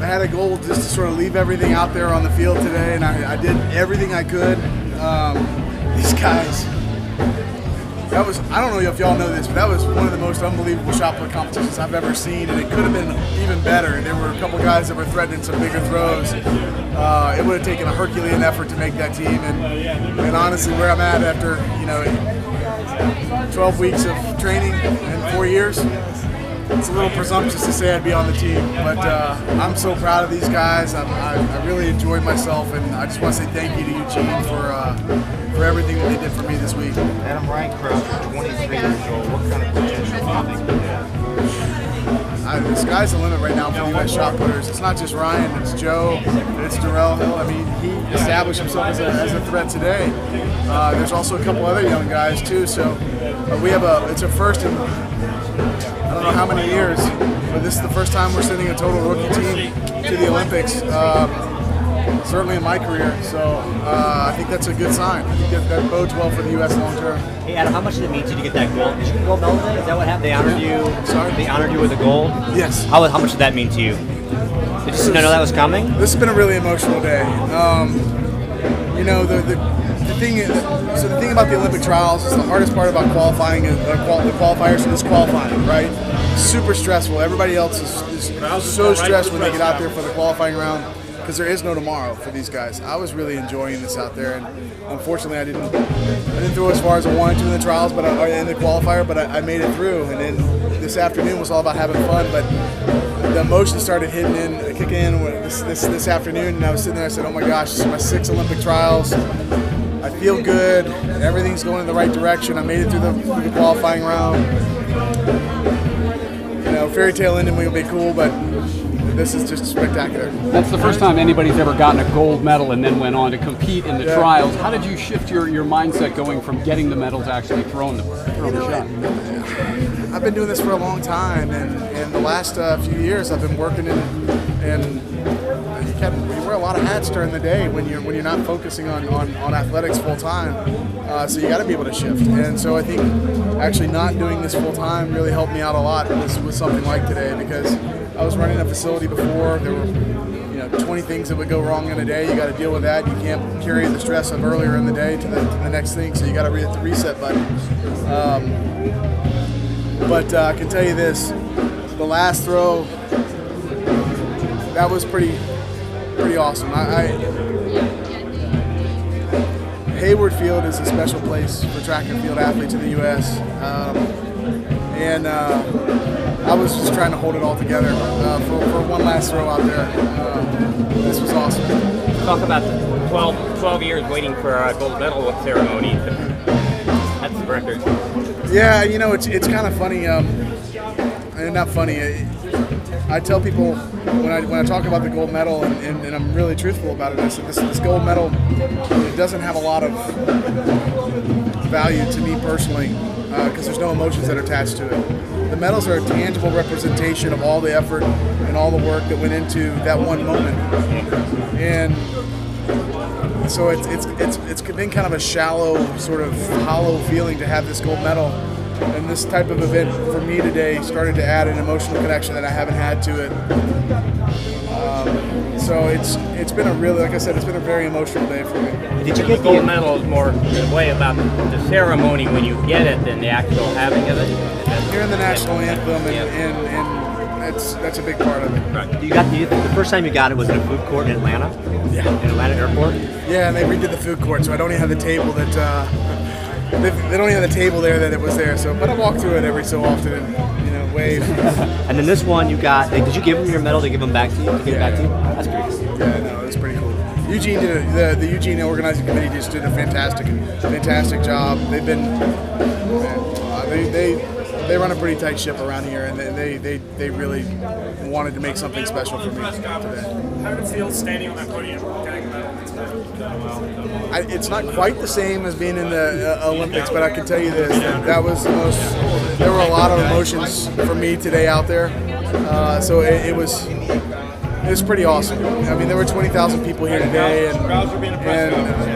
I had a goal just to sort of leave everything out there on the field today, and I did everything I could. These guys, that was, I don't know if y'all know this, but that was one of the most unbelievable shot put competitions I've ever seen, and it could have been even better. And there were a couple guys that were threatening some bigger throws. It would have taken a Herculean effort to make that team, and honestly, where I'm at after 12 weeks of training and 4 years, it's a little presumptuous to say I'd be on the team, but I'm so proud of these guys. I really enjoyed myself, and I just want to say thank you to Eugene for everything that they did for me this week. Adam Reinkraut, 23 years old. What kind of potential do you think he has? The sky's the limit right now for the U.S. shot putters. It's not just Ryan, it's Joe, it's Darrell Hill. I mean, he established himself as a threat today. There's also a couple other young guys too. So it's a first in I don't know how many years, but this is the first time we're sending a total rookie team to the Olympics. Certainly in my career, so I think that's a good sign. I think that bodes well for the U.S. long term. Hey Adam, how much did it mean to you to get that gold? Did you get a gold medal today? Is that what happened? They honored you. Sorry? They honored you with a gold. Yes. How much did that mean to you? Did you know that was coming? This has been a really emotional day. The thing about the Olympic trials is the hardest part about qualifying is the qualifiers is qualifying, right? Super stressful. Everybody else is so stressed when they get out there for the qualifying round, because there is no tomorrow for these guys. I was really enjoying this out there, and unfortunately I didn't throw as far as I wanted to in the trials, but in the qualifier, but I made it through. And then this afternoon was all about having fun, but the emotion started kicking in this afternoon, and I was sitting there. I said, "Oh my gosh, this is my 6th Olympic trials. I feel good. Everything's going in the right direction. I made it through the qualifying round. Fairy tale ending will be cool, but this is just spectacular." That's the first time anybody's ever gotten a gold medal and then went on to compete in the trials. How did you shift your mindset going from getting the medal to actually throwing the shot? I've been doing this for a long time, and the last few years I've been working and you wear a lot of hats during the day when you're not focusing on athletics full time. So you got to be able to shift, and so I think actually not doing this full time really helped me out a lot with something like today, because I was running a facility before. There were 20 things that would go wrong in a day. You got to deal with that. You can't carry the stress of earlier in the day to the next thing, so you got to hit the reset button. But I can tell you this: the last throw, that was pretty awesome. Hayward Field is a special place for track and field athletes in the U.S. And I was just trying to hold it all together for one last throw out there. This was awesome. Talk about the 12 years waiting for a gold medal ceremony. That's the record. Yeah, it's kind of funny. And not funny. I tell people when I talk about the gold medal, and I'm really truthful about it, I said this gold medal, it doesn't have a lot of value to me personally, because there's no emotions that are attached to it. The medals are a tangible representation of all the effort and all the work that went into that one moment, and so it's been kind of a shallow, sort of hollow feeling to have this gold medal. And this type of event for me today started to add an emotional connection that I haven't had to it. So it's been a really, like I said, it's been a very emotional day for me. Did you get the gold medal is more the way about the ceremony when you get it than the actual having of it? Hearing the national anthem and that's a big part of it. Right. The first time you got it was in a food court in Atlanta? Yeah. In Atlanta Airport? Yeah, and they redid the food court, so I don't even have the table that. They don't even have the table there that it was there. So, but I walk through it every so often and wave. And then this one you got. Did you give them your medal to give them back to you? That's pretty cool. Yeah, no, it was pretty cool. Eugene the Eugene organizing committee just did a fantastic job. They've been they run a pretty tight ship around here, and they really wanted to make something special for me today. How did it feel standing on that podium, getting a medal? It's not quite the same as being in the Olympics, but I can tell you this: that was the most. There were a lot of emotions for me today out there, so it was pretty awesome. I mean, there were 20,000 people here today, and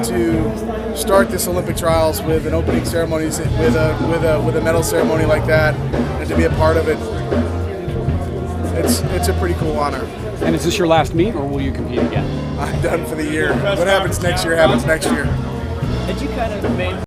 to start this Olympic trials with an opening ceremony, with a medal ceremony like that, and to be a part of it, it's a pretty cool honor. And is this your last meet, or will you compete again? I'm done for the year. What happens next year happens next year. Had you kind of made